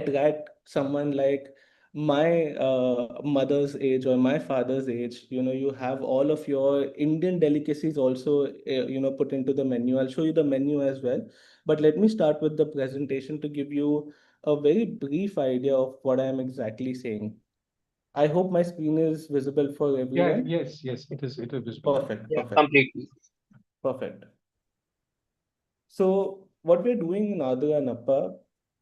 attract someone like my mother's age or my father's age. You have all of your Indian delicacies also, put into the menu. I'll show you the menu as well. But let me start with the presentation to give you a very brief idea of what I am exactly saying. I hope my screen is visible for Yeah, everyone. yes, yes, it is visible. Perfect, Yeah, perfect, completely. perfect. So what we're doing in Adhira and Appa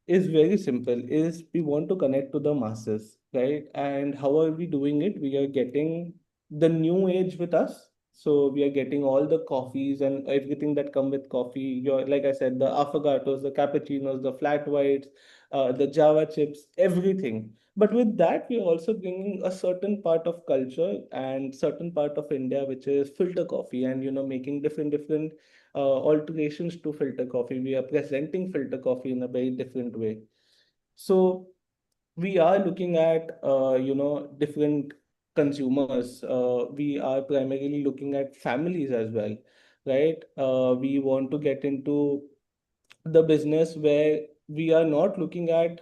is very simple, is we want to connect to the masses, right? And how are we doing it? We are getting the new age with us. So we are getting all the coffees and everything that come with coffee. Like I said, the affogatos, the cappuccinos, the flat whites, the Java chips, everything. But with that, we are also bringing a certain part of culture and certain part of India, which is filter coffee, and making different alterations to filter coffee. We are presenting filter coffee in a very different way. So we are looking at different consumers. We are primarily looking at families as well, right? We want to get into the business where we are not looking at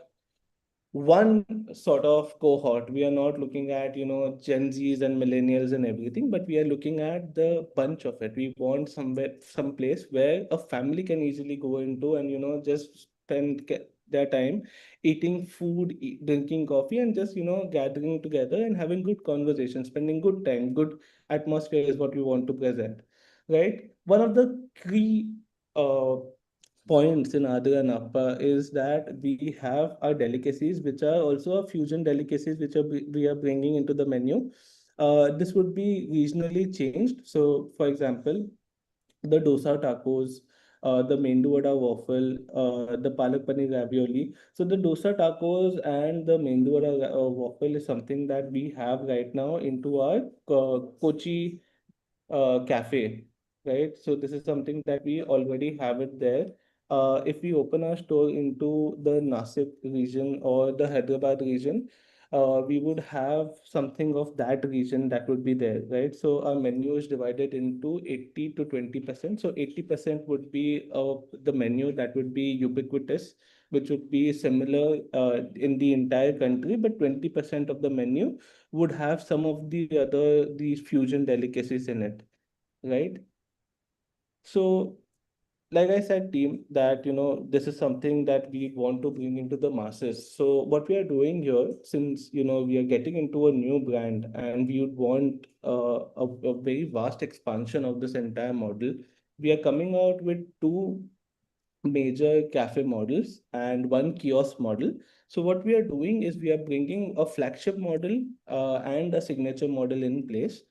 one sort of cohort. We are not looking at, Gen Zs and millennials and everything, but we are looking at the bunch of it. We want somewhere, some place where a family can easily go into and, just spend their time eating food, drinking coffee, and just, gathering together and having good conversation, spending good time, good atmosphere is what we want to present, right? One of the key uh, points in Adhir and Appa is that we have our delicacies, which are also a fusion delicacies, which we are bringing into the menu. This would be regionally changed. So, for example, the dosa tacos, the mendu vada waffle, the palak paneer ravioli. So the dosa tacos and the mendu vada waffle is something that we have right now into our Kochi cafe, right? So this is something that we already have it there. If we open our store into the Nasik region or the Hyderabad region, we would have something of that region that would be there, right? So our menu is divided into 80 to 20%. So 80% would be the menu that would be ubiquitous, which would be similar in the entire country, but 20% of the menu would have some of these fusion delicacies in it, right? So like I said, team, that this is something that we want to bring into the masses. So what we are doing here, since we are getting into a new brand and we would want a very vast expansion of this entire model, we are coming out with two major cafe models and one kiosk model. So what we are doing is we are bringing a flagship model and a signature model in place.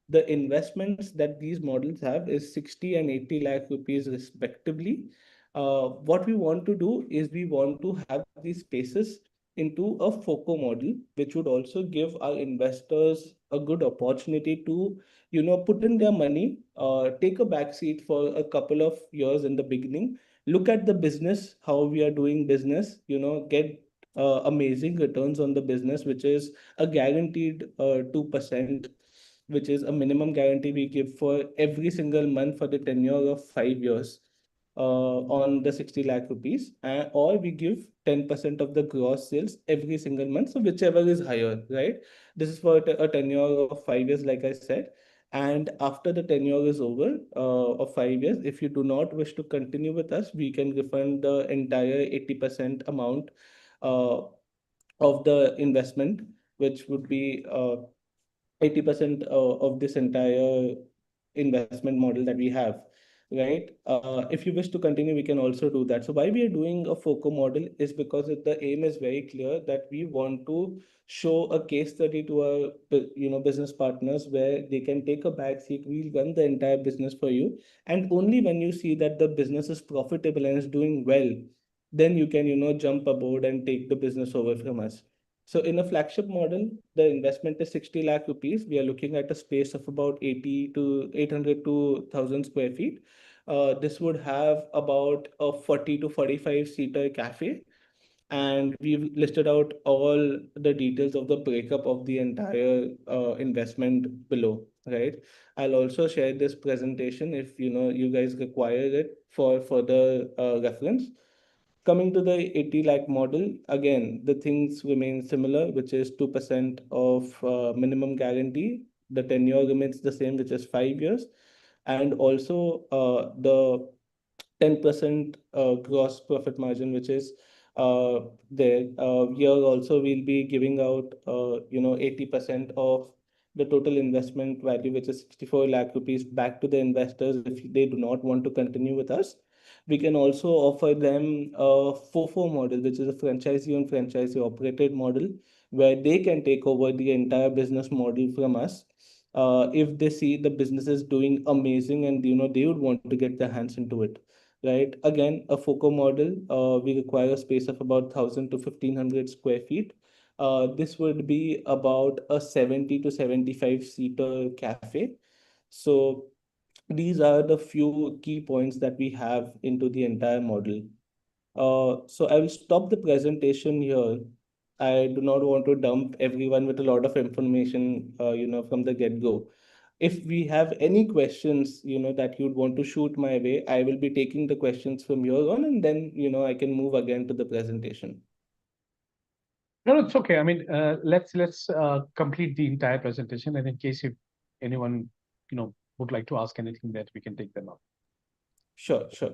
The investments that these models have is 60 and 80 lakh rupees respectively. What we want to do is we want to have these spaces into a FOCO model, which would also give our investors a good opportunity to, put in their money, take a back seat for a couple of years in the beginning, look at the business, how we are doing business, get amazing returns on the business, which is a guaranteed 2%, which is a minimum guarantee we give for every single month for the tenure of 5 years on the 60 lakh rupees, or we give 10% of the gross sales every single month. So whichever is higher, right? This is for a tenure of 5 years, like I said. And after the tenure is over of 5 years, if you do not wish to continue with us, we can refund the entire 80% amount uh, of the investment, which would be 80% of this entire investment model that we have, right? If you wish to continue, we can also do that. So why we are doing a FOCO model is because the aim is very clear that we want to show a case study to our business partners where they can take a back seat. We'll run the entire business for you, and only when you see that the business is profitable and is doing well, then you can jump aboard and take the business over from us. So in a flagship model, the investment is 60 lakh rupees. We are looking at a space of about 80 to 800 to 1,000 square feet. This would have about a 40 to 45 seater cafe. And we've listed out all the details of the breakup of the entire investment below, right? I'll also share this presentation if you guys require it for further reference. Coming to the 80 lakh model, again, the things remain similar, which is 2% of minimum guarantee. The tenure remains the same, which is 5 years. And also the 10% gross profit margin, which is there. Here also we'll be giving out, 80% of the total investment value, which is 64 lakh rupees, back to the investors if they do not want to continue with us. We can also offer them a FOFO model, which is a franchisee and franchisee operated model, where they can take over the entire business model from us. If they see the business is doing amazing and they would want to get their hands into it, right? Again, a FOCO model, we require a space of about 1,000 to 1,500 square feet. This would be about a 70 to 75 seater cafe. So these are the few key points that we have into the entire model. So I will stop the presentation here. I do not want to dump everyone with a lot of information, from the get-go. If we have any questions, that you'd want to shoot my way, I will be taking the questions from here on, and then, I can move again to the presentation. No, no, it's okay. I mean, let's complete the entire presentation, and in case if anyone would like to ask anything, that we can take them up. Sure, sure.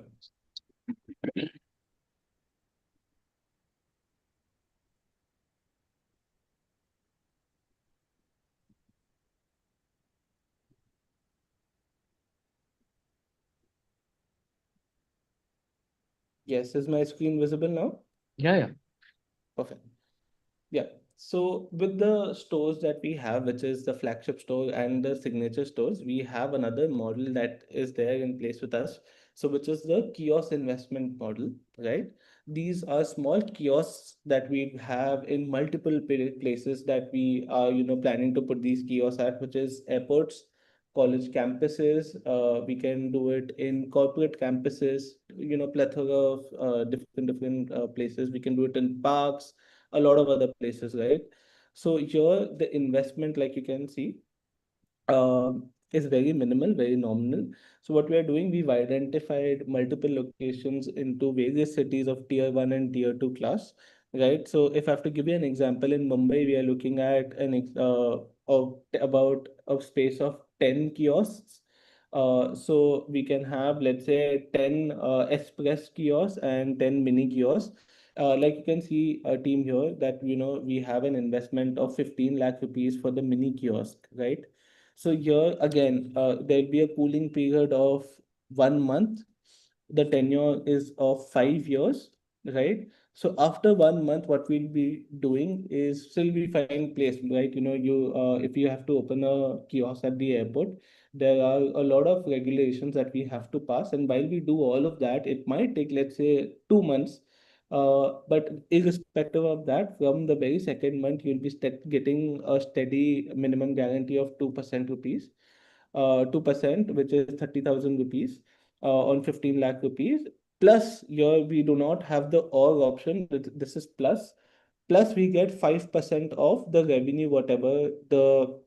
Yes, is my screen visible now? Yeah, yeah. Perfect. Yeah. So with the stores that we have, which is the flagship store and the signature stores, we have another model that is there in place with us. So which is the kiosk investment model, right? These are small kiosks that we have in multiple places that we are, planning to put these kiosks at, which is airports, college campuses. We can do it in corporate campuses, plethora of different places. We can do it in parks, a lot of other places, right? So here the investment, like you can see, is very minimal, very nominal. So what we are doing, we've identified multiple locations into various cities of tier one and tier two class, right? So if I have to give you an example, in Mumbai, we are looking at about a space of 10 kiosks. So we can have, let's say, 10 express kiosks and 10 mini kiosks. Like you can see a team here that we have an investment of 15 lakh rupees for the mini kiosk, right? So here again, there'll be a cooling period of 1 month. The tenure is of 5 years, right? So after 1 month, what we'll be doing is still we find place, right? If you have to open a kiosk at the airport, there are a lot of regulations that we have to pass. And while we do all of that, it might take, let's say, 2 months. But irrespective of that, from the very second month, you'll be getting a steady minimum guarantee of 2% rupees, 2%, which is 30,000 rupees on 15 lakh rupees. Plus, here we do not have the or option. This is plus. Plus, we get 5% of the revenue, whatever the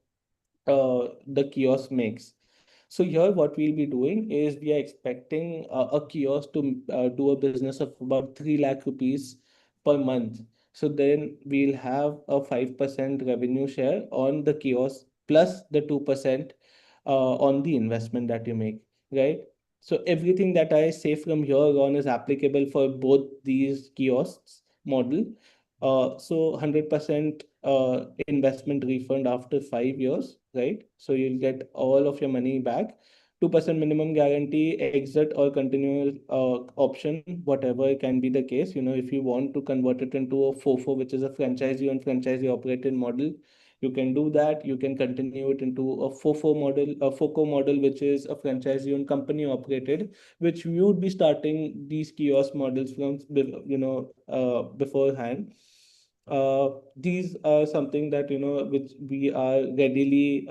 kiosk makes. So here, what we'll be doing is we are expecting a kiosk to do a business of about 3 lakh rupees per month. So then we'll have a 5% revenue share on the kiosk plus the 2% on the investment that you make, right? So everything that I say from here on is applicable for both these kiosks model. So 100% investment refund after 5 years, right? So you'll get all of your money back. 2% minimum guarantee, exit or continual option, whatever can be the case. If you want to convert it into a FOFO, which is a franchisee and franchisee operated model, you can do that. You can continue it into a FOFO model, a FOCO model, which is a franchisee and company operated, which we would be starting these kiosk models from, beforehand. These are something that, which we are readily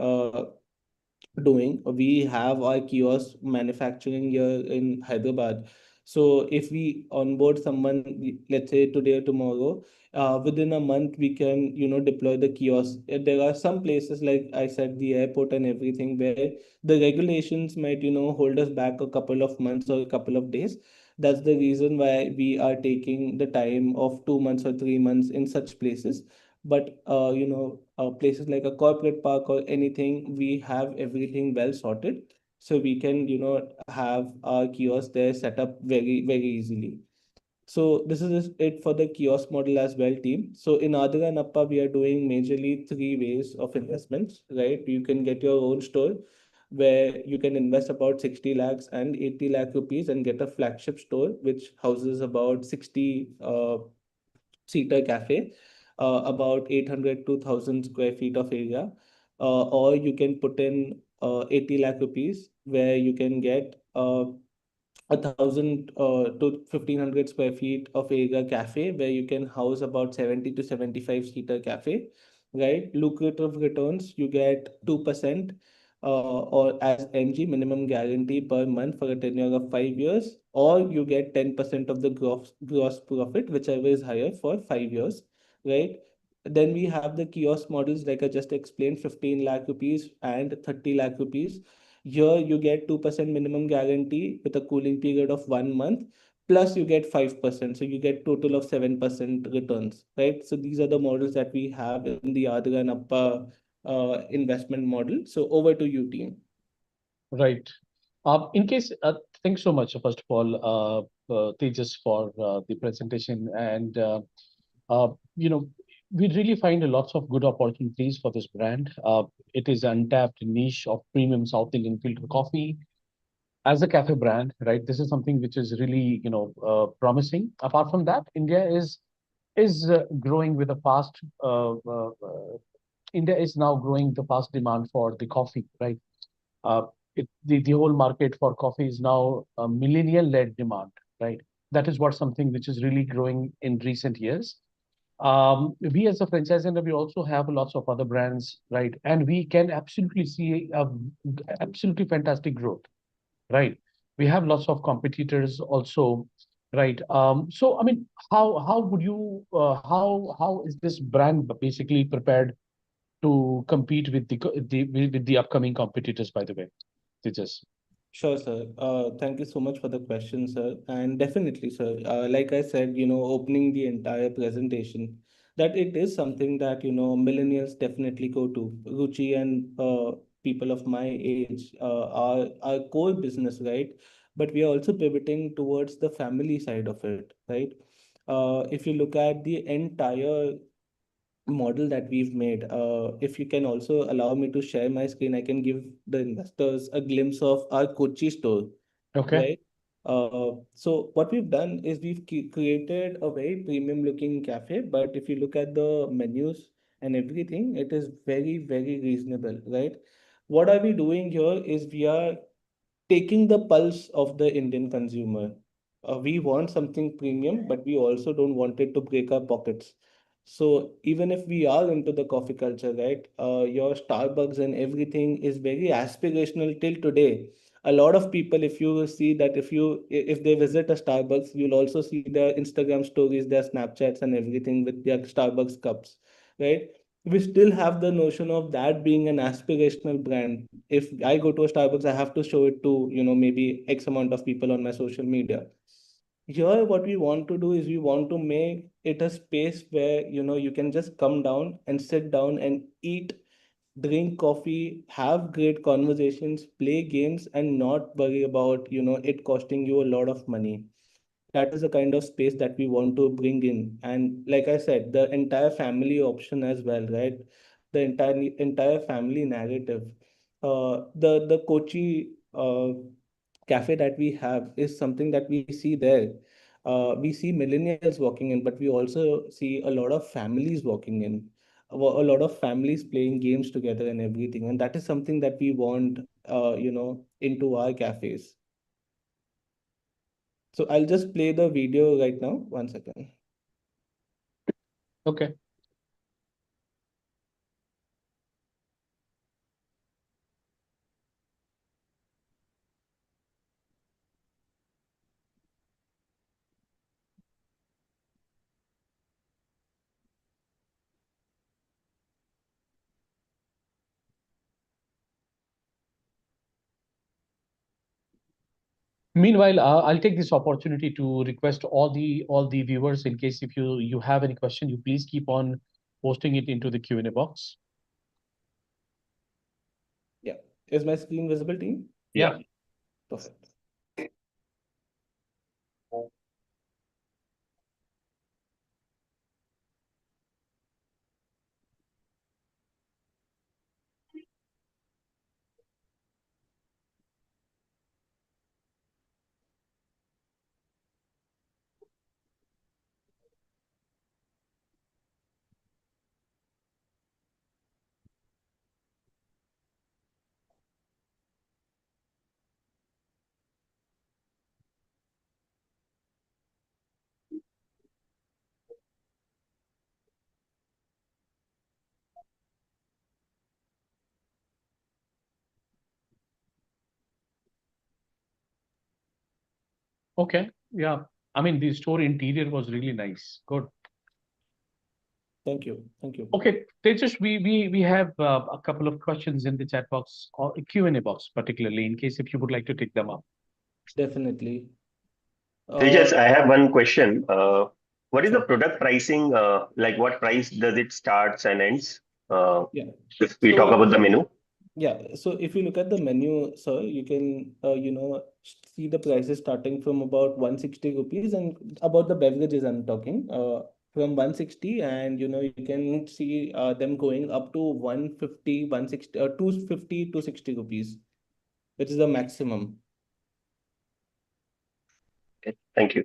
doing. We have our kiosk manufacturing here in Hyderabad. So if we onboard someone, let's say today or tomorrow, within a month we can, deploy the kiosk. There are some places, like I said, the airport and everything, where the regulations might, hold us back a couple of months or a couple of days. That's the reason why we are taking the time of 2 months or 3 months in such places. But places like a corporate park or anything, we have everything well sorted, so we can have our kiosk there set up very very easily. So this is it for the kiosk model as well, team. So in Adhira and Appa, we are doing majorly three ways of investments, right? You can get your own store where you can invest about 60 lakhs and 80 lakh rupees and get a flagship store which houses about 60 seater cafe, about 800 to 1000 square feet of area. Or you can put in 80 lakh rupees where you can get 1,000 to 1,500 square feet of area cafe where you can house about 70 to 75 seater cafe, right? Lucrative returns, you get 2% or as MG minimum guarantee per month for a tenure of 5 years, or you get 10% of the gross profit, whichever is higher for 5 years, right? Then we have the kiosk models, like I just explained, 15 lakh rupees and 30 lakh rupees. Here you get 2% minimum guarantee with a cooling period of 1 month, plus you get 5%. So you get total of 7% returns, right? So these are the models that we have in the Adhira and Appa investment model. So over to you, team. Right. In case, thanks so much, first of all, Tejas, for the presentation. And, uh, you know, we really find lots of good opportunities for this brand. It is untapped niche of premium South Indian filter coffee as a cafe brand, right? This is something which is really, promising. Apart from that, India is growing with a fast. India is now growing the fast demand for the coffee, right? Uh, the whole market for coffee is now a millennial-led demand, right? That is what something which is really growing in recent years. We as a franchise owner, we also have lots of other brands, right? And we can absolutely see absolutely fantastic growth, right? We have lots of competitors also, right? So I mean, how would you how is this brand basically prepared to compete with the upcoming competitors, by the way? They just Sure, sir. Thank you so much for the question, sir. And definitely, sir, like I said, opening the entire presentation, that it is something that, millennials definitely go to. Ruchi and people of my age are our core business, right? But we are also pivoting towards the family side of it, right? If you look at the entire model that we've made. If you can also allow me to share my screen, I can give the investors a glimpse of our Kochi store, okay. right? So what we've done is we've created a very premium looking cafe, but if you look at the menus and everything, it is very, very reasonable, right? What are we doing here is we are taking the pulse of the Indian consumer. We want something premium, but we also don't want it to break our pockets. So even if we are into the coffee culture, right, your Starbucks and everything is very aspirational till today. A lot of people, if you see that, if they visit a Starbucks, you'll also see their Instagram stories, their Snapchats, and everything with their Starbucks cups, right? We still have the notion of that being an aspirational brand. If I go to a Starbucks, I have to show it to, maybe X amount of people on my social media. Here, what we want to do is we want to make it a space where, you can just come down and sit down and eat, drink coffee, have great conversations, play games, and not worry about, it costing you a lot of money. That is the kind of space that we want to bring in. And like I said, the entire family option as well, right? The entire family narrative. The Kochi cafe that we have is something that we see there. We see millennials walking in, but we also see a lot of families walking in, a lot of families playing games together and everything. And that is something that we want, into our cafes. So I'll just play the video right now. One second. Okay. Meanwhile, I'll take this opportunity to request all the viewers, in case if you have any question, you please keep on posting it into the Q&A box. Yeah. Is my screen visible, team? Yeah. Perfect. Okay. Yeah. I mean, the store interior was really nice. Good. Thank you. Thank you. Okay, Tejas, we have a couple of questions in the chat box or Q&A box, particularly in case if you would like to take them up. Definitely. Tejas, Uh, I have one question. What is the sure. product pricing? Like what price does it starts and ends? Uh, Yeah. if we talk So about the menu. yeah, so if you look at the menu, sir, you can see the prices starting from about 160 rupees, and about the beverages I'm talking, from 160, and you can see them going up to 150, 160, 250 to 60 rupees, which is the maximum. Okay, thank you.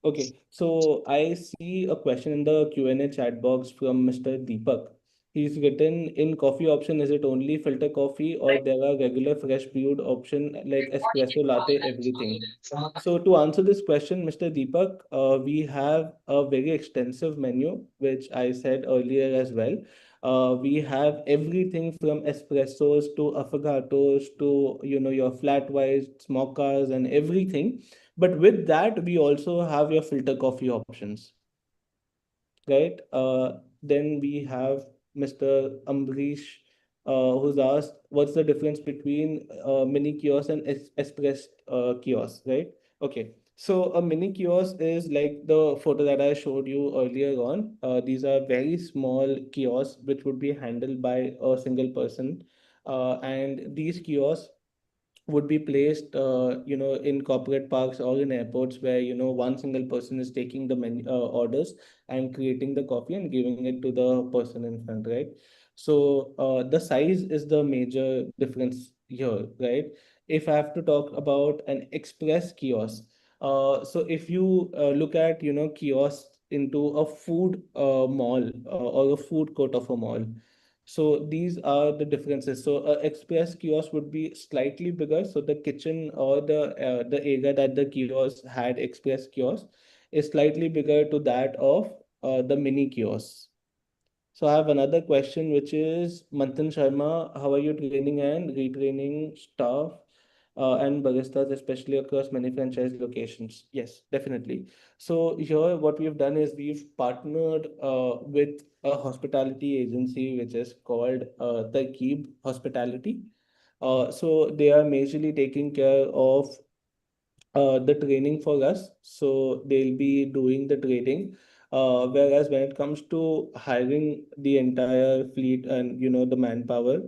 Okay, so I see a question in the Q&A chat box from Mr. Deepak. He's written, in coffee option, is it only filter coffee or there are regular fresh brewed option like espresso, latte, everything? So to answer this question, Mr. Deepak, we have a very extensive menu, which I said earlier as well. We have everything from espressos to affogatos to your flat whites, mochas, and everything. But with that, we also have your filter coffee options, right? Then we have Mr. Ambrish, who's asked, what's the difference between mini kiosk and express kiosk, right? Okay. So a mini kiosk is like the photo that I showed you earlier on. These are very small kiosks which would be handled by a single person. And these kiosks would be placed in corporate parks or in airports where one single person is taking the orders and creating the coffee and giving it to the person in front, right? So the size is the major difference here, right? If I have to talk about an express kiosk, so if you look at kiosks into a food mall or a food court of a mall, so these are the differences. So express kiosk would be slightly bigger. So the kitchen or the area that the kiosk had, express kiosk, is slightly bigger to that of the mini kiosk. So I have another question, which is Manthan Sharma, how are you training and retraining staff and baristas, especially across many franchise locations? Yes, definitely. So here, what we've done is we've partnered with a hospitality agency, which is called Tarkeeb Hospitality. So they are majorly taking care of the training for us. So they'll be doing the training. Whereas when it comes to hiring the entire fleet and the manpower,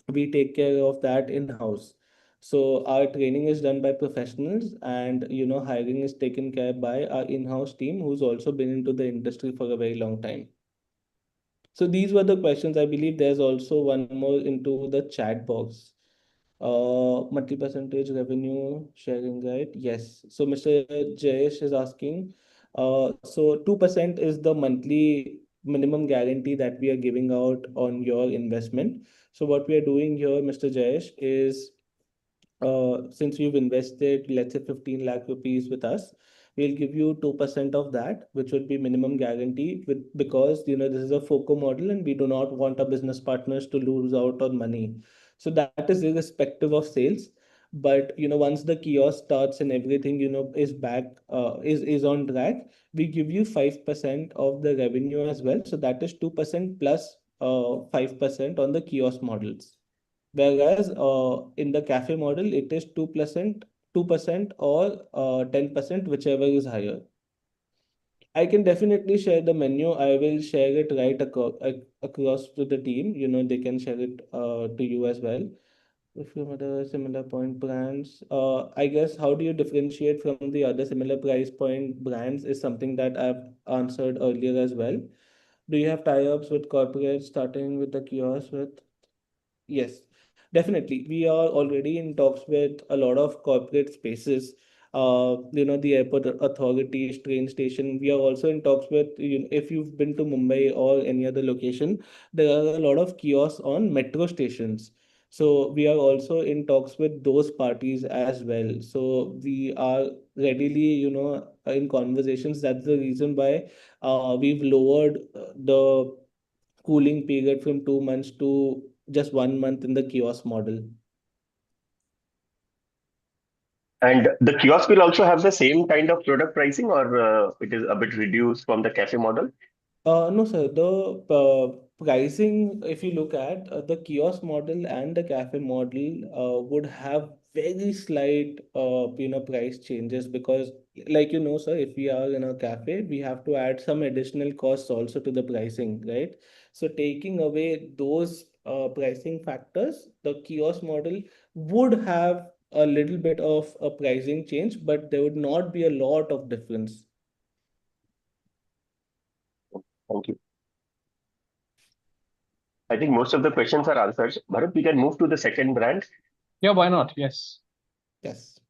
we take care of that in-house. So our training is done by professionals, and hiring is taken care by our in-house team, who's also been into the industry for a very long time. So these were the questions. I believe there's also one more into the chat box. Monthly percentage revenue sharing, right? Yes. So Mr. Jayesh is asking, so 2% is the monthly minimum guarantee that we are giving out on your investment. So what we are doing here, Mr. Jayesh, is since you've invested, let's say 15 lakh rupees with us, we'll give you 2% of that, which would be minimum guarantee with, because this is a FOCO model and we do not want our business partners to lose out on money. So that is irrespective of sales. But once the kiosk starts and everything is back, is on track, we give you 5% of the revenue as well. So that is 2% plus 5% on the kiosk models. Whereas in the cafe model, it is 2% or 10%, whichever is higher. I can definitely share the menu. I will share it right across to the team. They can share it to you as well. If you have other similar point brands, I guess how do you differentiate from the other similar price point brands is something that I've answered earlier as well. Do you have tie-ups with corporates starting with the kiosk with? Yes, definitely. We are already in talks with a lot of corporate spaces. The airport authorities, train station. We are also in talks with, if you've been to Mumbai or any other location, there are a lot of kiosks on metro stations. So we are also in talks with those parties as well. So we are readily, in conversations. That's the reason why we've lowered the cooling period from 2 months to just 1 month in the kiosk model. And the kiosk will also have the same kind of product pricing, or it is a bit reduced from the cafe model? No, sir. The pricing, if you look at the kiosk model and the cafe model, would have very slight, price changes because, like sir, if we are in a cafe, we have to add some additional costs also to the pricing, right? So taking away those pricing factors, the kiosk model would have a little bit of a pricing change, but there would not be a lot of difference. Thank you. I think most of the questions are answered. Bharat, we can move to the second brand. Yeah, why not? Yes. Yes.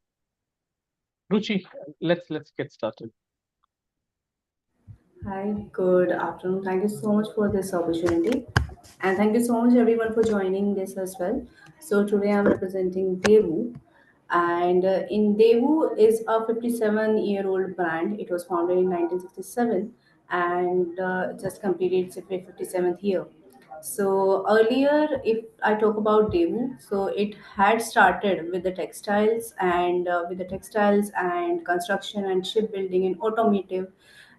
Ruchi, let's get started. Hi, good afternoon. Thank you so much for this opportunity. And thank you so much everyone for joining this as well. So today I'm representing Daewoo. And in Daewoo is a 57-year-old brand. It was founded in 1967 and just completed its 57th year. So earlier, if I talk about Daewoo, so it had started with the textiles and construction and shipbuilding and automotive.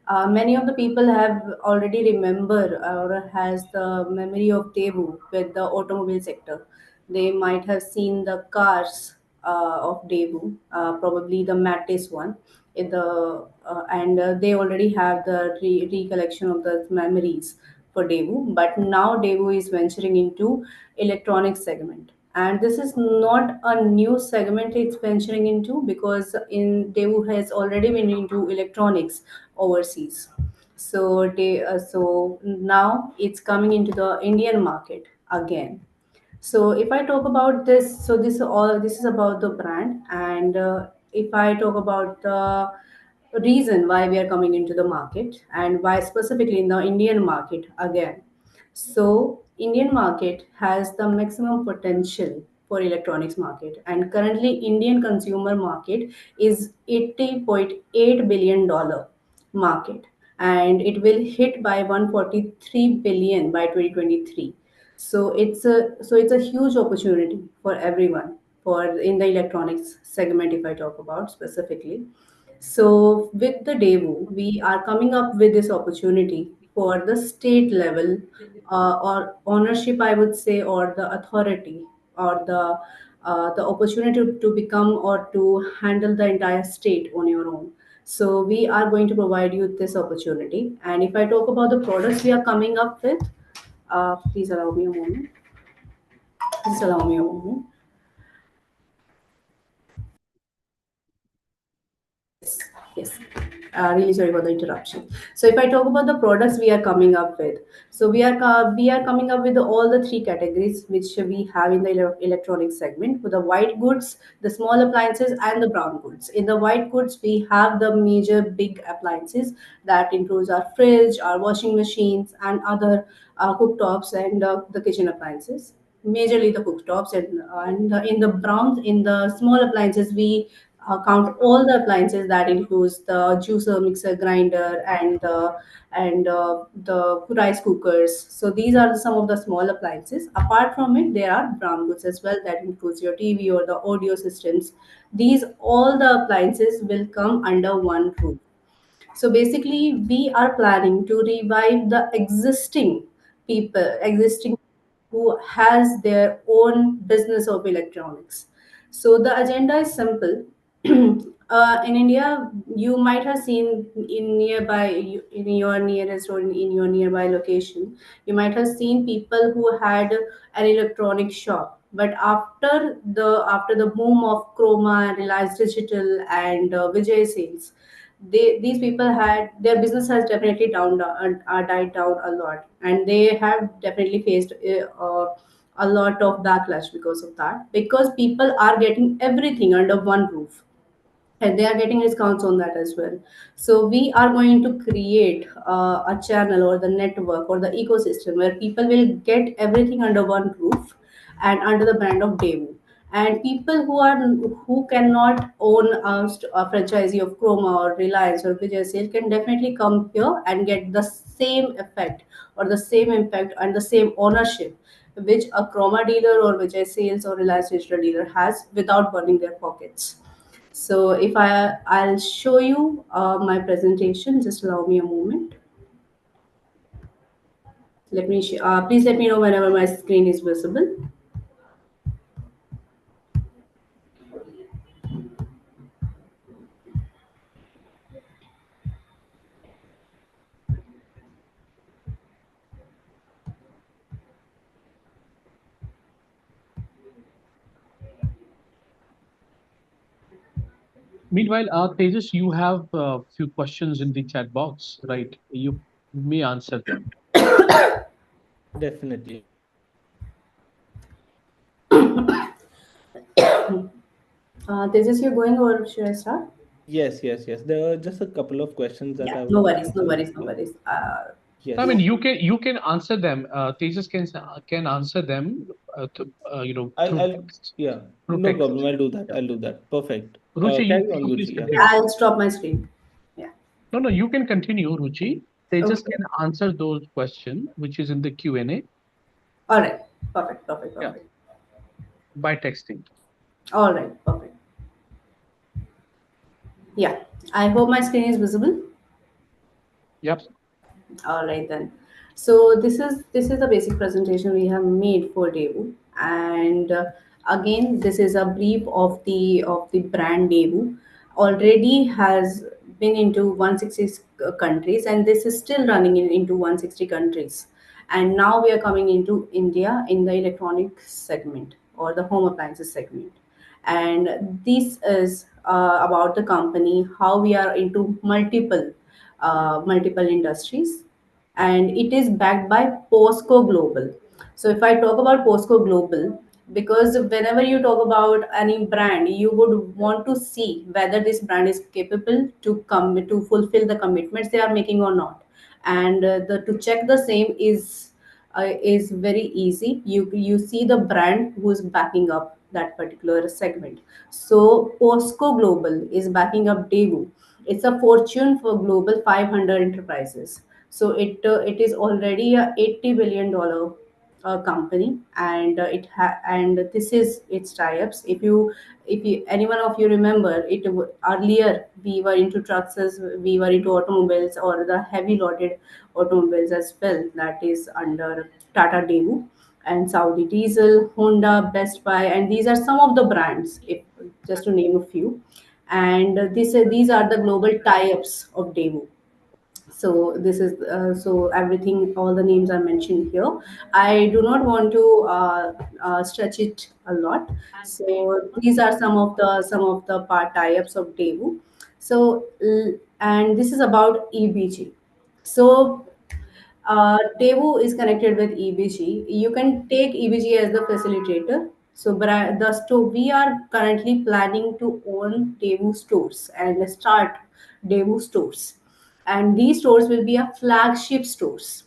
Many of the people have already remember or has the memory of Daewoo with the automobile sector. They might have seen the cars of Daewoo, probably the Mattis one, in the and they already have the recollection of the memories for Daewoo. But now Daewoo is venturing into electronic segment. And this is not a new segment it's venturing into because in Daewoo has already been into electronics overseas. So now it's coming into the Indian market again. So if I talk about this, so this is about the brand, and if I talk about the reason why we are coming into the market and why specifically in the Indian market again. So Indian market has the maximum potential for electronics market, and currently Indian consumer market is $80.8 billion market, and it will hit by 143 billion by 2023. So it's a huge opportunity for everyone for in the electronics segment if I talk about specifically. So with the Daewoo, we are coming up with this opportunity for the state level or ownership, I would say, or the authority or the opportunity to become or to handle the entire state on your own. So we are going to provide you this opportunity. And if I talk about the products we are coming up with, please allow me a moment. Please allow me a moment. Yes. Really sorry for the interruption. So if I talk about the products we are coming up with, so we are coming up with all the three categories which we have in the electronic segment: for the white goods, the small appliances, and the brown goods. In the white goods, we have the major big appliances that includes our fridge, our washing machines, and other cooktops and the kitchen appliances. Majorly the cooktops and in the browns, in the small appliances, we count all the appliances that includes the juicer, mixer, grinder, and the rice cookers. So these are some of the small appliances. Apart from it, there are brown goods as well that includes your TV or the audio systems. These all the appliances will come under one roof. So basically, we are planning to revive the existing people, existing who has their own business of electronics. So the agenda is simple. In India, you might have seen in your nearest or in your nearby location, you might have seen people who had an electronic shop. But after the boom of Chroma, Reliance Digital, and Vijay sales, these people had their business has definitely died down a lot, and they have definitely faced a lot of backlash because of that, because people are getting everything under one roof, and they are getting discounts on that as well. So we are going to create a channel or the network or the ecosystem where people will get everything under one roof and under the brand of Daewoo. And people who cannot own a franchisee of Chroma or Reliance or Vijay Sale can definitely come here and get the same effect or the same impact and the same ownership which a Chroma dealer or Vijay Sales or Reliance Digital dealer has without burning their pockets. So if I'll show you my presentation, just allow me a moment. Please let me know whenever my screen is visible. Meanwhile, Tejas, you have a few questions in the chat box, right? You may answer them. Definitely. This is you going or should I start? Yes, yes, yes. There are just a couple of questions that Yeah, I no want to worries, no answer. worries, no Yeah. worries. I mean, Yes. you can answer them. Tejas can answer them, I'll, through I'll, text. yeah, Through no text. problem. I'll do that. Yeah. I'll do that. Perfect. Ruchi, Carry on, you please Yuji. Yeah. continue. I'll stop my screen. Yeah. No, no, you can continue, Ruchi. Tejas Okay. can answer those questions, which is in the Q&A. All right. Perfect. Perfect. Yeah, Perfect. by texting. All right. Perfect. Yeah. I hope my screen is visible. Yep. All right then. So this is the basic presentation we have made for Daewoo, and again this is a brief of the brand Daewoo. Already has been into 160 countries, and this is still running into 160 countries. And now we are coming into India in the electronic segment or the home appliances segment. And this is about the company, how we are into multiple industries, and it is backed by Posco Global. So if I talk about Posco Global, because whenever you talk about any brand, you would want to see whether this brand is capable to come to fulfill the commitments they are making or not, and the to check the same is very easy. You see the brand who is backing up that particular segment. So Posco Global is backing up Daewoo. It's a Fortune for Global 500 enterprises. So it is already a $80 billion company, and and this is its tie-ups. If you anyone of you remember it, earlier we were into trucks, as we were into automobiles or the heavy loaded automobiles as well. That is under Tata Daewoo and Saudi Diesel, Honda, Best Buy, and these are some of the brands, if just to name a few. And these are the global tie-ups of Daewoo. So this is so everything, all the names are mentioned here. I do not want to stretch it a lot. So these are some of the part tie-ups of Daewoo. So and this is about EBG. So Daewoo is connected with EBG. You can take EBG as the facilitator. So, we are currently planning to own Daewoo stores and start Daewoo stores, and these stores will be a flagship stores.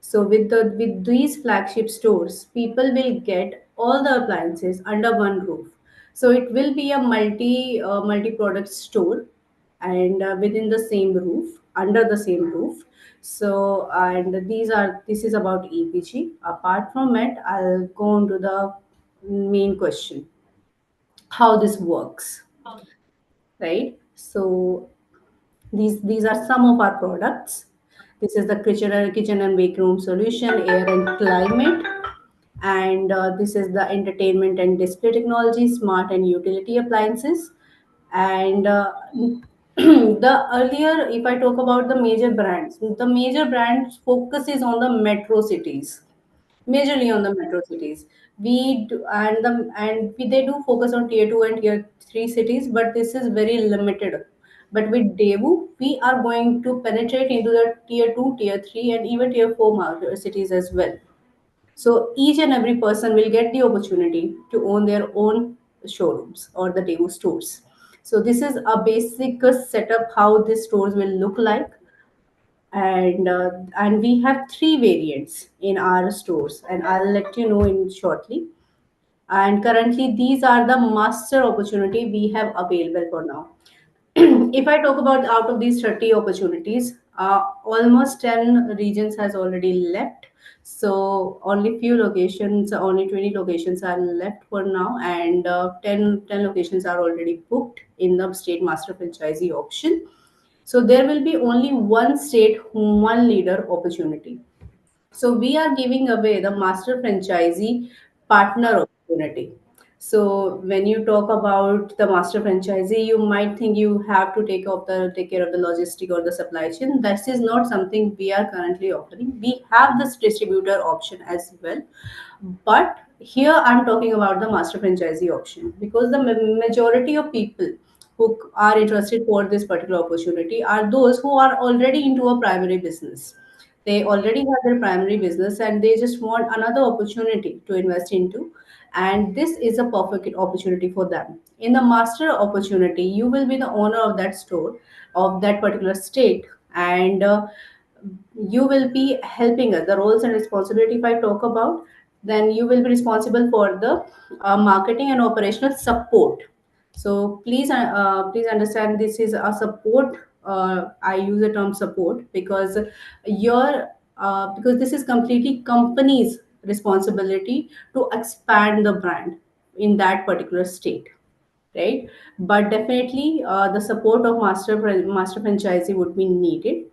So with these flagship stores, people will get all the appliances under one roof. So it will be a multi product store, and within the same roof, under the same roof. So and this is about EPG. Apart from it, I'll go on to the main question: how this works, right? So these are some of our products. This is the kitchen and wake room solution, air and climate. And this is the entertainment and display technology, smart and utility appliances. And the earlier, if I talk about the major brands focuses on the metro cities, majorly on the metro cities. We do, and they do focus on tier 2 and tier 3 cities, but this is very limited. But with Daewoo, we are going to penetrate into the tier 2, tier 3, and even tier 4 cities as well. So each and every person will get the opportunity to own their own showrooms or the Daewoo stores. So this is a basic setup how these stores will look like. And we have three variants in our stores, and I'll let you know in shortly. And currently these are the master opportunity we have available for now. If I talk about out of these 30 opportunities, almost 10 regions has already left. So only few locations, only 20 locations are left for now, and 10 locations are already booked in the state master franchisee option. So there will be only one state, one leader opportunity. So we are giving away the master franchisee partner opportunity. So when you talk about the master franchisee, you might think you have to take care of the logistic or the supply chain. That is not something we are currently offering. We have this distributor option as well, but here I'm talking about the master franchisee option, because the majority of people who are interested for this particular opportunity are those who are already into a primary business. They already have their primary business and they just want another opportunity to invest into. And this is a perfect opportunity for them. In the master opportunity, you will be the owner of that store, of that particular state, and you will be helping us. The roles and responsibility, if I talk about, then you will be responsible for the marketing and operational support. So please understand, this is a support. I use the term support because because this is completely company's responsibility to expand the brand in that particular state, right? But definitely the support of master franchisee would be needed.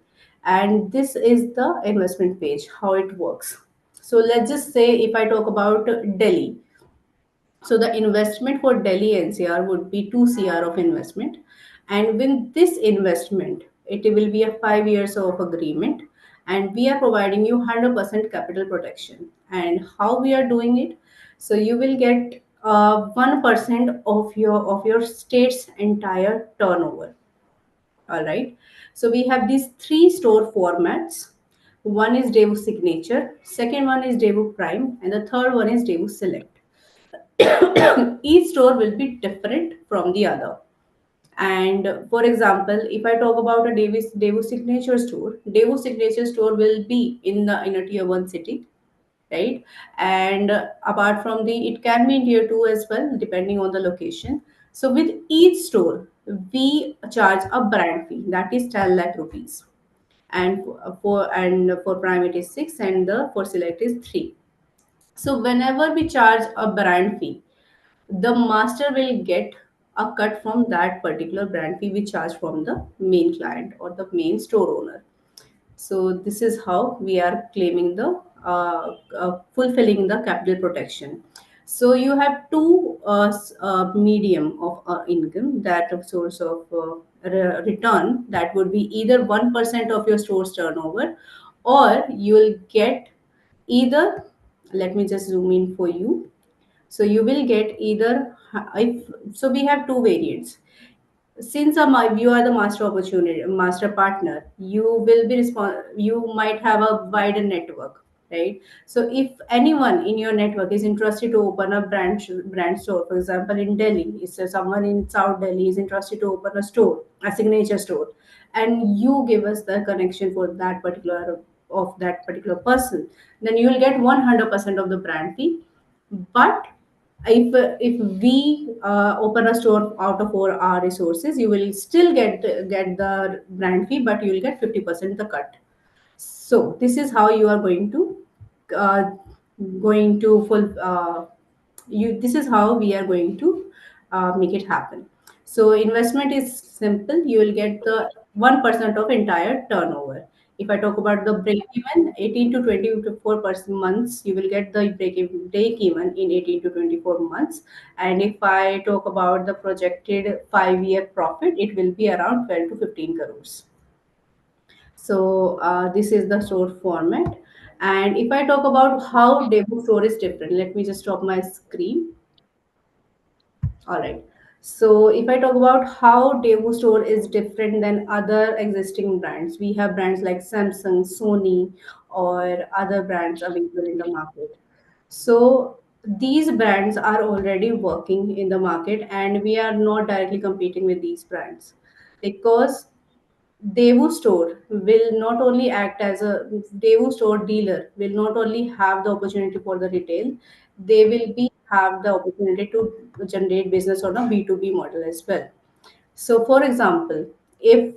And this is the investment page, how it works. So let's just say if I talk about Delhi, so the investment for Delhi NCR would be 2 CR of investment. And with this investment, it will be a 5 years of agreement. And we are providing you 100% capital protection. And how we are doing it? So you will get 1% of your state's entire turnover. All right. So we have these three store formats. One is Daewoo Signature, second one is Daewoo Prime, and the third one is Daewoo Select. Each store will be different from the other. And for example, if I talk about a Daewoo Signature store, Daewoo Signature store will be in a tier one city, right? And apart from it can be in tier two as well, depending on the location. So with each store, we charge a brand fee that is 10 lakh rupees, and for Prime it is six, and the for Select is three. So whenever we charge a brand fee, the master will get a cut from that particular brand fee we charge from the main client or the main store owner. So this is how we are claiming the fulfilling the capital protection. So you have two medium of income, that of source of return, that would be either 1% of your store's turnover, or you will get either, let me just zoom in for you. So you will get either, if so we have two variants. Since you are the master partner, you will be you might have a wider network, right? So if anyone in your network is interested to open a brand store, for example in Delhi, is there someone in South Delhi is interested to open a store, a signature store, and you give us the connection for that particular person, then you will get 100% of the brand fee. But if we open a store out of our resources, you will still get the brand fee, but you will get 50% the cut. So this is how you are uh, going to full you this is how we are going to make it happen. So investment is simple. You will get the 1% of entire turnover. If I talk about the break even, 18 to 24% months, you will get the break even in 18 to 24 months. And if I talk about the projected 5-year profit, it will be around 12 to 15 crores. So this is the store format. And if I talk about how Daewoo store is different, let me just stop my screen. All right. So if I talk about how Daewoo store is different than other existing brands, we have brands like Samsung, Sony, or other brands available in the market. So these brands are already working in the market, and we are not directly competing with these brands because Daewoo store will not only act as a Daewoo store dealer will not only have the opportunity for the retail, they will be have the opportunity to generate business on a B2B model as well. So, for example, if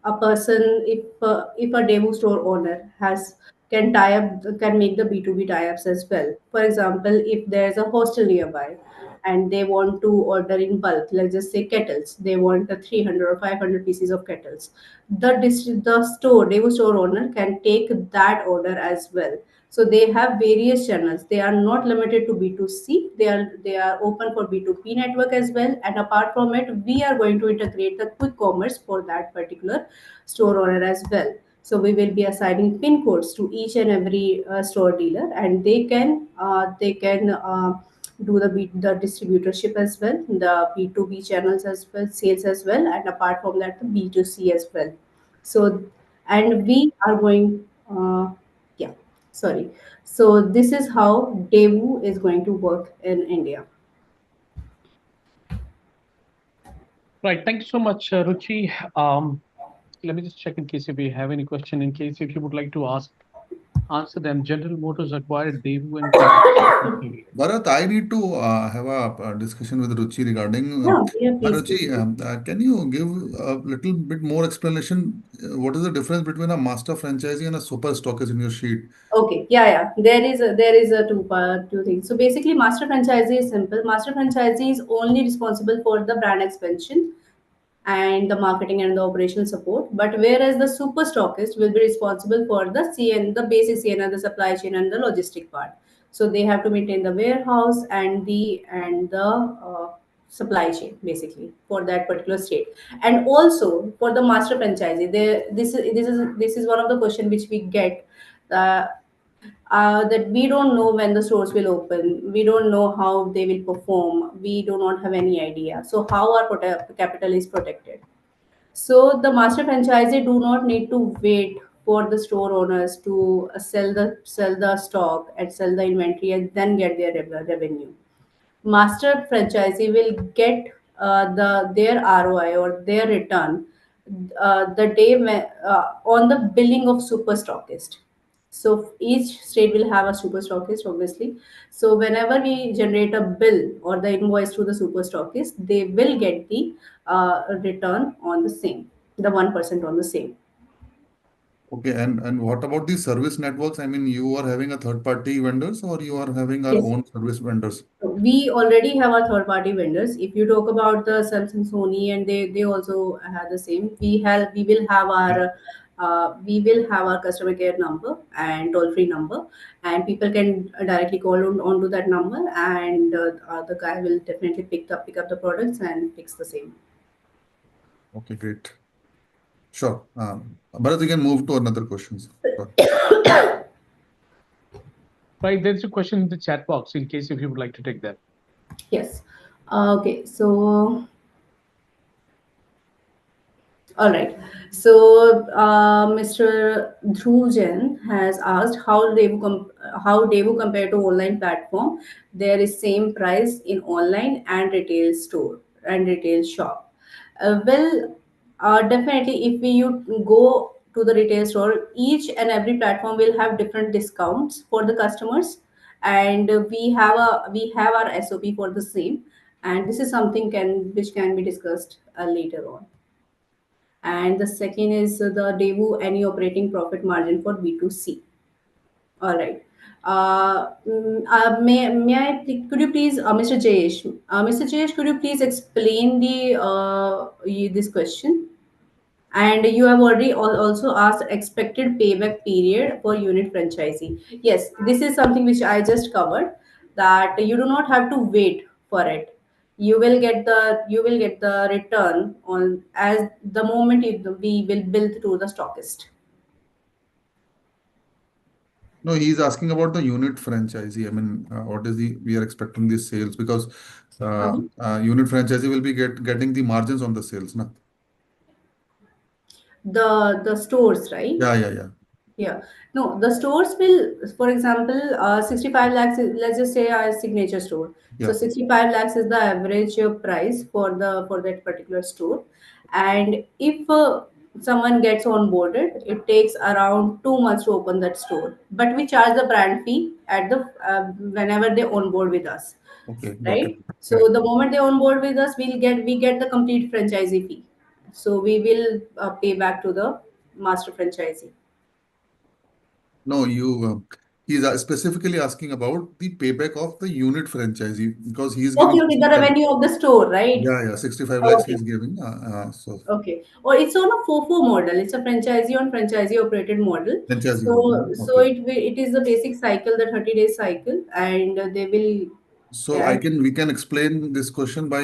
a person, if a Daewoo store owner has can make the B2B tie-ups as well. For example, if there's a hostel nearby and they want to order in bulk, let's just say kettles, they want a 300 or 500 pieces of kettles. The Daewoo store owner can take that order as well. So they have various channels. They are not limited to B2C. They are open for B2B network as well. And apart from it, we are going to integrate the quick commerce for that particular store owner as well. So we will be assigning pin codes to each and every store dealer, and they can do the distributorship as well, the B2B channels as well, sales as well, and apart from that, the B2C as well. So, and we are going, yeah, sorry. So this is how Daewoo is going to work in India. Right. Thank you so much, Ruchi. Let me just check in case if we have any question. In case if you would like to answer them. General Motors acquired Daewoo and Coffee. Bharat, I need to have a discussion with Ruchi regarding. Yeah, yeah, please. Ruchi, can you give a little bit more explanation? What is the difference between a master franchisee and a super stockist in your sheet? Okay, yeah, yeah. There is a two things. So basically, master franchisee is simple. Master franchisee is only responsible for the brand expansion and the marketing and the operational support. But whereas the super stockist will be responsible for the CN, the basic CN, the supply chain and the logistic part. So they have to maintain the warehouse and the supply chain basically for that particular state. And also for the master franchisee, this is one of the question which we get. Uh, that we don't know when the stores will open. We don't know how they will perform. We do not have any idea. So how our capital is protected? So the master franchisee do not need to wait for the store owners to sell the stock and sell the inventory and then get their revenue. Master franchisee will get their ROI or their return the day on the billing of super stockist. So each state will have a super stockist, obviously. So whenever we generate a bill or the invoice to the super stockist, they will get the return on the same, the 1% on the same. Okay, and what about the service networks? I mean, you are having a third party vendors or you are having our Yes. own service vendors? We already have our third party vendors. If you talk about the Samsung, Sony, and they also have the same. We will have our customer care number and toll free number, and people can directly call onto that number, and the guy will definitely pick up the products and fix the same. Okay, great. Sure. Bharat, we can move to another questions. Sure. Right, there's a question in the chat box in case if you would like to take that. Yes. Okay. So all right. So, Mr. Dhruv Jain has asked how Daewoo compare to online platform. There is same price in online and retail store and retail shop. Definitely, if you go to the retail store, each and every platform will have different discounts for the customers, and we have our SOP for the same. And this is something which can be discussed later on. And the second is the Daewoo any operating profit margin for B2C. All right. Could you please, Mr. Jayesh, could you please explain this question? And you have already also asked expected payback period for unit franchisee. Yes, this is something which I just covered, that you do not have to wait for it. You will get the return on as the moment we will bill through the stockist. No, he's asking about the unit franchisee. I mean, what is the we are expecting the sales because unit franchisee will be getting the margins on the sales, na? The stores, right? Yeah, yeah, yeah, Yeah. No, the stores will, for example, 65 lakhs, let's just say a signature store. So yeah. 65 lakhs is the average price for that particular store. And if someone gets onboarded, it takes around 2 months to open that store. But we charge the brand fee at the whenever they onboard with us, Okay, got it. right? So Yeah. the moment they onboard with us, we get the complete franchisee fee. So we will pay back to the master franchisee. No, he's specifically asking about the payback of the unit franchisee because he's giving Okay, okay, the 65. revenue of the store, right? Yeah, yeah, 65 lakhs Okay, he's giving. So okay. Or it's on a FOFO model. It's a franchisee on franchisee operated model. franchisee model. So Okay. it is the basic cycle, the 30-day cycle, and they will. So And we can explain this question by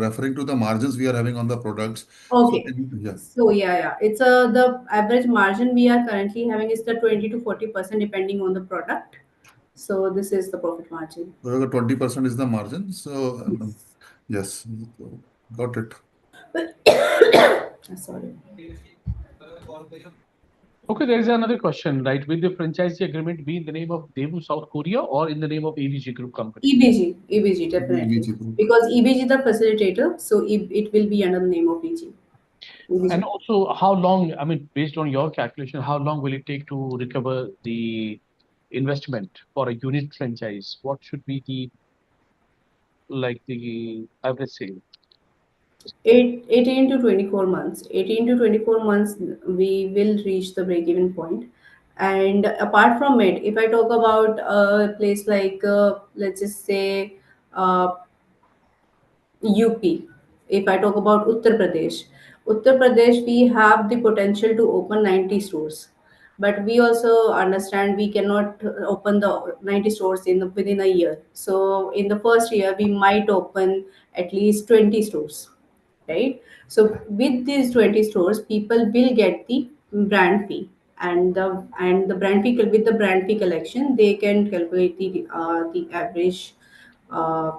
referring to the margins we are having on the products. So okay, yeah. so yeah, it's the average margin we are currently having is the 20 to 40% depending on the product. So this is the profit margin. So 20% is the margin. So yes, got it. Sorry. Okay, there is another question, right? Will the franchisee agreement be in the name of Daewoo South Korea or in the name of EBG Group company? EBG definitely, EBG Group. because EBG the facilitator, so it will be under the name of And EBG. also, how long, I mean, based on your calculation, how long will it take to recover the investment for a unit franchise? What should be the average sale? 18 to 24 months. 18 to 24 months, we will reach the break-even point. And apart from it, if I talk about a place like, let's just say, UP, if I talk about Uttar Pradesh, we have the potential to open 90 stores. But we also understand we cannot open the 90 stores within a year. So in the first year, we might open at least 20 stores, right? So with these 20 stores, people will get the brand fee, and the brand fee with the brand fee collection, they can calculate the average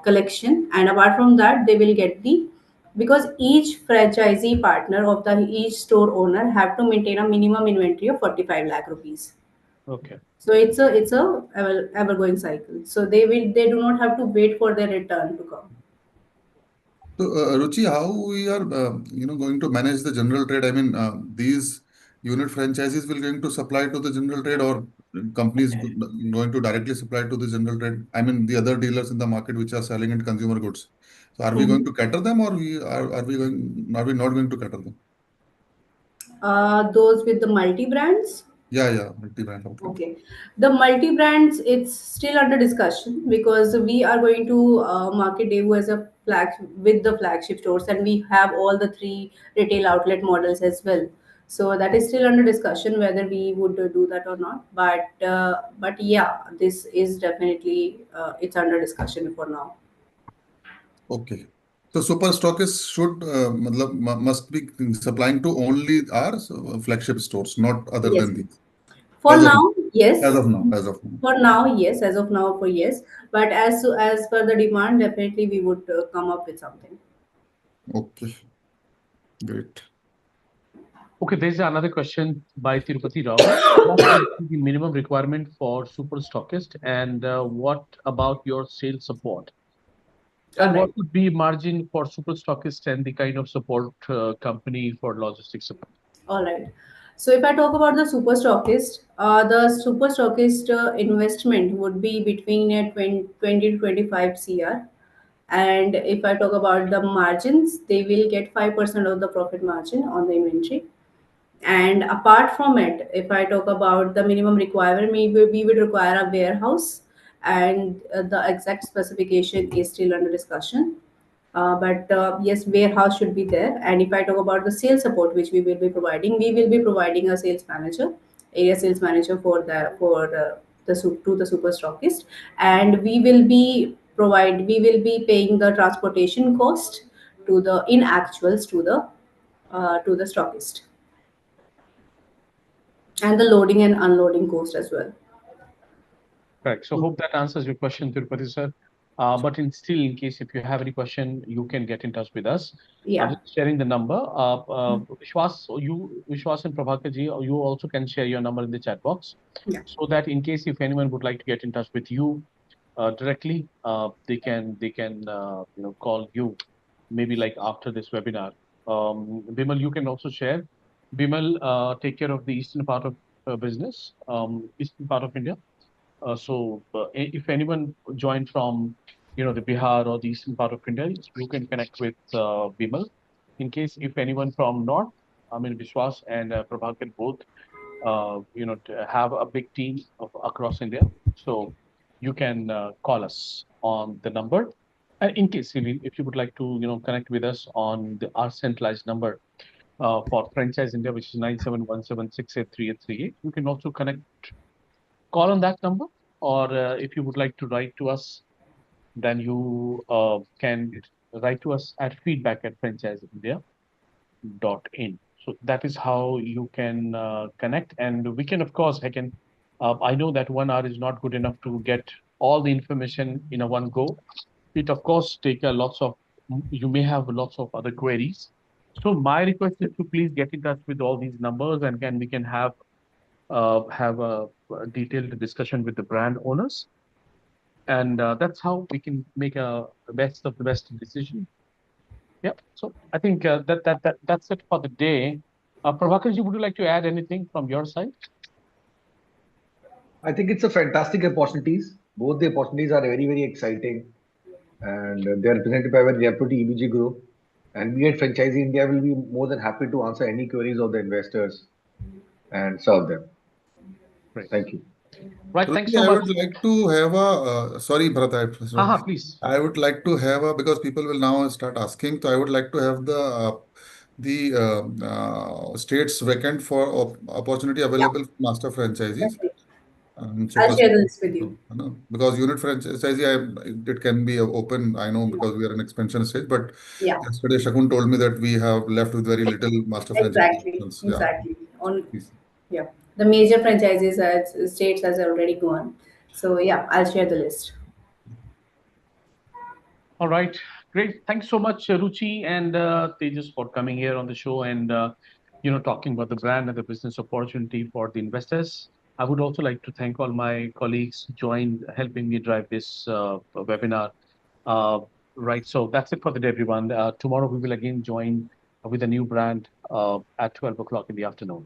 collection, and apart from that, they will get the, because each franchisee partner of the each store owner have to maintain a minimum inventory of 45 lakh rupees. Okay. So it's a ever going cycle. So they do not have to wait for their return to come. So, Ruchi, how we are, going to manage the general trade? I mean, these unit franchises will going to supply to the general trade, or companies going to directly supply to the general trade? I mean, the other dealers in the market which are selling in consumer goods. So, are we going Mhm. to cater them, or are we not going to cater them? Those with the multi brands. Yeah, yeah, multi-brand outlet. Okay. The multi brands, it's still under discussion because we are going to market Daewoo as a flag with the flagship stores, and we have all the three retail outlet models as well. So that is still under discussion whether we would do that or not. But yeah, this is definitely it's under discussion for now. Okay. So, super stockists should, must be supplying to only our flagship stores, not other Yes. than these. For As of now, as yes. of now, as of now. For now, yes. As of now, for yes. But as per the demand, definitely we would come up with something. Okay, great. Okay, there's another question by Tirupati Rao. What would be the minimum requirement for super stockist, and what about your sales support? All And what right. would be margin for super stockist and the kind of support company for logistics support? All right. So if I talk about the super stockist investment would be between 20 to 25 CR. And if I talk about the margins, they will get 5% of the profit margin on the inventory. And apart from it, if I talk about the minimum requirement, we would require a warehouse, and the exact specification is still under discussion. But yes, warehouse should be there. And if I talk about the sales support which we will be providing a sales manager, area sales manager to the super stockist, and we will be paying the transportation cost to the in actuals to the stockist, and the loading and unloading cost as well. Correct. So hope that answers your question, Tirupati sir. But in case if you have any question, you can get in touch with us. I'm Yeah. just sharing the number. Vishwas and Prabhakar ji, you also can share your number in the chat box, Yeah. so that in case if anyone would like to get in touch with you directly, they can call you maybe like after this webinar. Bimal, you can also share. Bimal take care of the eastern part of business, eastern part of India. So if anyone joined from, the Bihar or the eastern part of India, you can connect with Bimal. In case if anyone from north, I mean Vishwas and Prabhakar both, have a big team across India. So you can call us on the number. In case if you would like to, connect with us on our centralized number for Franchise India, which is 9717683838, you can also call on that number, or if you would like to write to us, then you can write to us at feedback@franchiseindia.in. So that is how you can connect, and we can, of course, I know that 1 hour is not good enough to get all the information in a one go. It, of course, you may have lots of other queries. So my request is to please get in touch with all these numbers, and we can have a detailed discussion with the brand owners, and that's how we can make a best of the best decision. Yeah. So I think that's it for the day. Prabhakar, would you like to add anything from your side? I think it's a fantastic opportunities. Both the opportunities are very, very exciting, and they are presented by our reputed EBG Group. And we at Franchise India will be more than happy to answer any queries of the investors and serve them. Great. Thank you. Right. Thanks Ruchi, so I much. would like to have sorry, Bharat, Please. I would like to have because people will now start asking. So I would like to have the states vacant for opportunity Yeah, available for master franchisees. definitely. So I'll share the possible, list with you. because unit franchisee, it can be open. I know Yeah. because we are in expansion stage. But Yeah. yesterday, Shakun told me that we have left with very little master Exactly. franchisees. Yeah. Exactly. On Please. Yeah, the major franchises as states has already gone. So yeah, I'll share the list. All right. Great. Thanks so much, Ruchi and Tejas, for coming here on the show and talking about the brand and the business opportunity for the investors. I would also like to thank all my colleagues joined helping me drive this webinar. Uh, right. So that's it for the day, everyone. Tomorrow we will again join with a new brand at 12 o'clock in the afternoon.